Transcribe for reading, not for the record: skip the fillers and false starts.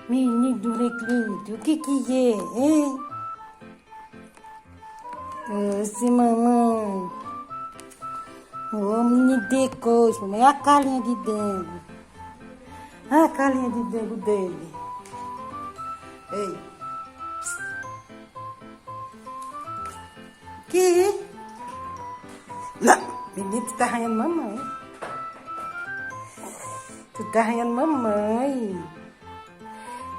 Menino recluso, o que é, hein? Esse mamãe. Ô, menino de coisa, mamãe. Olha a carinha de dengo. Olha a carinha de dengo dele. Ei. Que? Não, menino, tu tá arranhando mamãe. Tu tá arranhando mamãe.